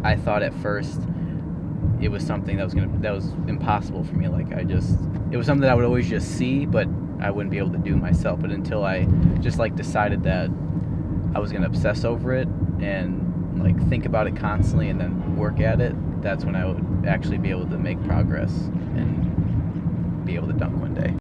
I thought at first it was something that was impossible for me. Like it was something that I would always just see, but I wouldn't be able to do myself. But until I just like decided that I was gonna obsess over it and like think about it constantly and then work at it, that's when I would actually be able to make progress and be able to dunk one day.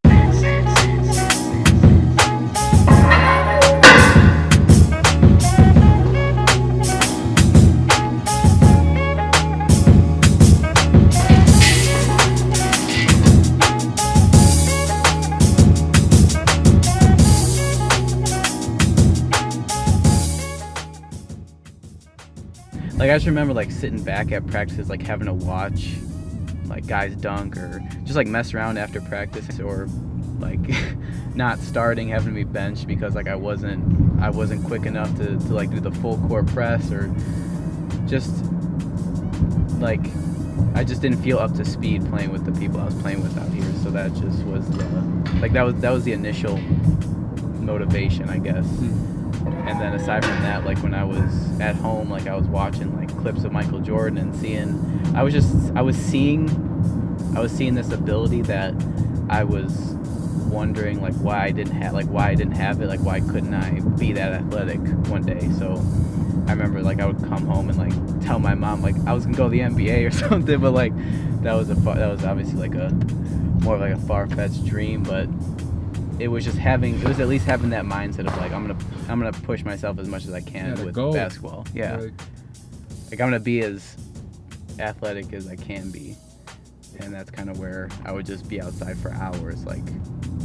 Like I just remember like sitting back at practices, like having to watch like guys dunk or just like mess around after practice, or like not starting, having to be benched because like I wasn't quick enough to like do the full court press, or just like I just didn't feel up to speed playing with the people I was playing with out here. So that just was that was the initial motivation, I guess. And then aside from that, like when I was at home, like I was watching like clips of Michael Jordan and I was seeing this ability that I was wondering like why I didn't have it, like why couldn't I be that athletic one day. So I remember like I would come home and like tell my mom like I was gonna go to the NBA or something, but like that was obviously like more of like a far-fetched dream, but it was at least having that mindset of like I'm gonna push myself as much as I can with basketball. Yeah. Like I'm gonna be as athletic as I can be. And that's kind of where I would just be outside for hours, like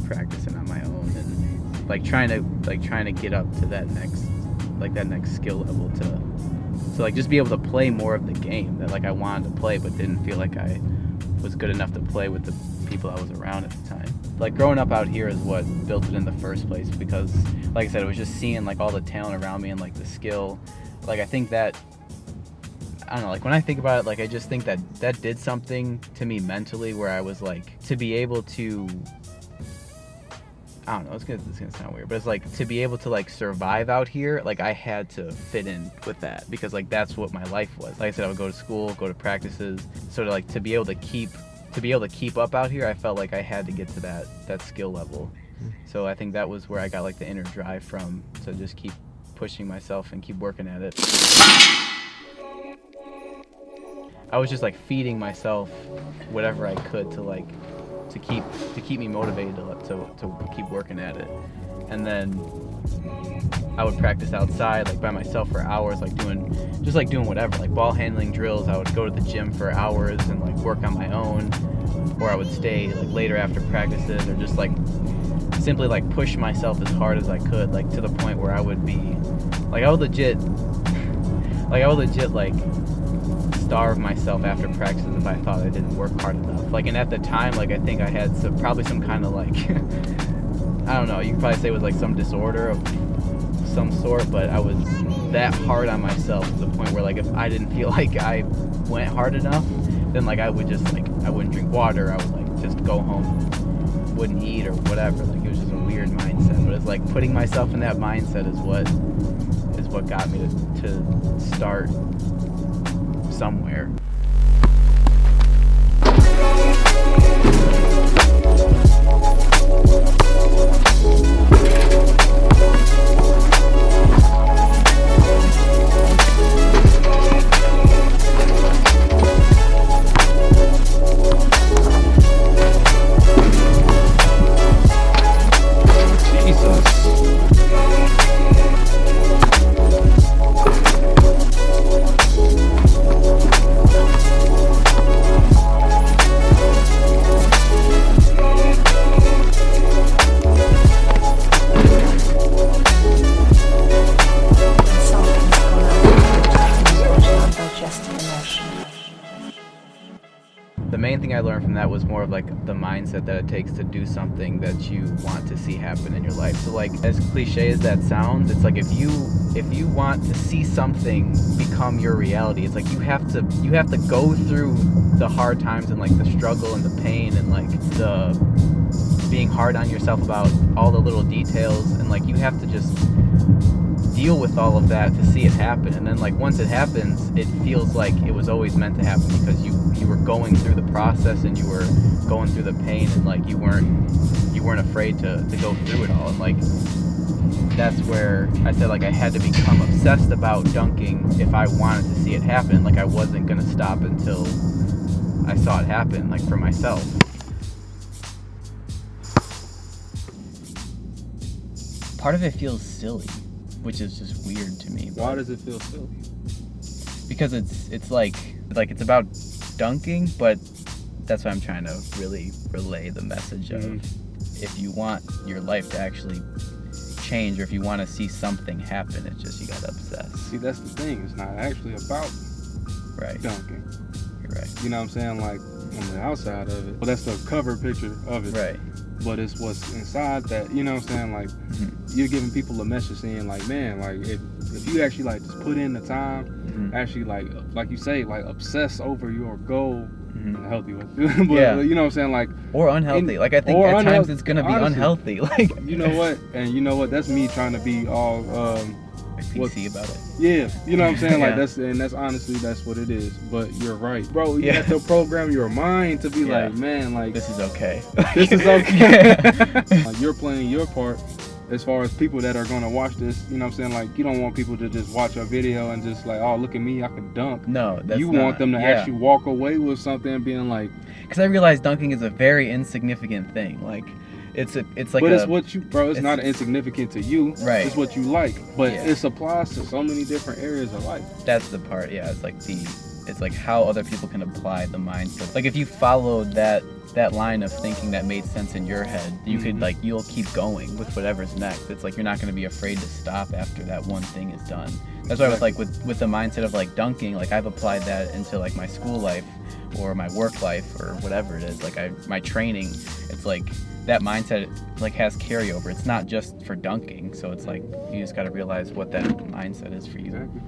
practicing on my own and like trying to get up to that next skill level to like just be able to play more of the game that like I wanted to play but didn't feel like I was good enough to play with the people I was around at the time. Like growing up out here is what built it in the first place, because like I said, it was just seeing like all the talent around me and like the skill. Like I think that, I don't know, like when I think about it, like I just think that did something to me mentally where I was like, to be able to, I don't know, it's gonna sound weird, but it's like to be able to like survive out here, like I had to fit in with that, because like that's what my life was. Like I said, I would go to school, go to practices, so to be able to keep up out here, I felt like I had to get to that skill level. So I think that was where I got like the inner drive from, to just keep pushing myself and keep working at it. I was just like feeding myself whatever I could to keep me motivated to keep working at it. And then I would practice outside like by myself for hours, like doing whatever, like ball handling drills. I would go to the gym for hours and like work on my own, or I would stay like later after practices, or just like simply like push myself as hard as I could, like to the point where I would be like I would legit like starve myself after practices if I thought I didn't work hard enough. Like, and at the time, like I think I had probably some kind of like I don't know, you could probably say it was like some disorder of some sort, but I was that hard on myself to the point where like if I didn't feel like I went hard enough, then like I would just like I wouldn't drink water, I would like just go home, wouldn't eat or whatever. Like it was just a weird mindset, but it's like putting myself in that mindset is what got me to start somewhere. The main thing I learned from that was more of like the mindset that it takes to do something that you want to see happen in your life. So like, as cliche as that sounds, it's like if you want to see something become your reality, it's like you have to go through the hard times and like the struggle and the pain and like the being hard on yourself about all the little details, and like you have deal with all of that to see it happen, and then like once it happens, it feels like it was always meant to happen because you were going through the process and you were going through the pain, and like you weren't afraid to go through it all. And like that's where I said like I had to become obsessed about dunking if I wanted to see it happen. Like I wasn't gonna stop until I saw it happen, like for myself. Part of it feels silly, which is just weird to me. Why does it feel silly? Because it's like it's about dunking, but that's why I'm trying to really relay the message of if you want your life to actually change, or if you want to see something happen, it's just you gotta obsess. See, that's the thing. It's not actually about dunking. You're right. You know what I'm saying? Like on the outside of it. Well, that's the cover picture of it. Right. But it's what's inside that, you know what I'm saying? Like, you're giving people a message saying, like, man, like, if you actually, like, just put in the time, actually, like you say, like, obsess over your goal in a healthy way. But, you know what I'm saying? Like, or unhealthy. Like, I think at times it's going to be unhealthy. Like, you know what? And you know what? That's me trying to be all, PC about it. Yeah, you know what I'm saying? Like that's honestly that's what it is. But you're right, bro. You have to program your mind to be like, man, like this is okay. This is okay. Like, you're playing your part as far as people that are gonna watch this. You know what I'm saying? Like you don't want people to just watch a video and just like, oh, look at me, I can dunk. No, that's you not. want them to actually walk away with something and being like. Because I realize dunking is a very insignificant thing. Like. It's like but it's what you, bro. It's not insignificant to you. Right. It's what you like. But it applies to so many different areas of life. That's the part. Yeah. It's like how other people can apply the mindset. Like if you followed that line of thinking that made sense in your head, you could like you'll keep going with whatever's next. It's like you're not going to be afraid to stop after that one thing is done. That's why I was like with the mindset of like dunking. Like I've applied that into like my school life or my work life or whatever it is. Like my training. It's like. That mindset like has carryover. It's not just for dunking, so it's like you just got to realize what that mindset is for you. Exactly.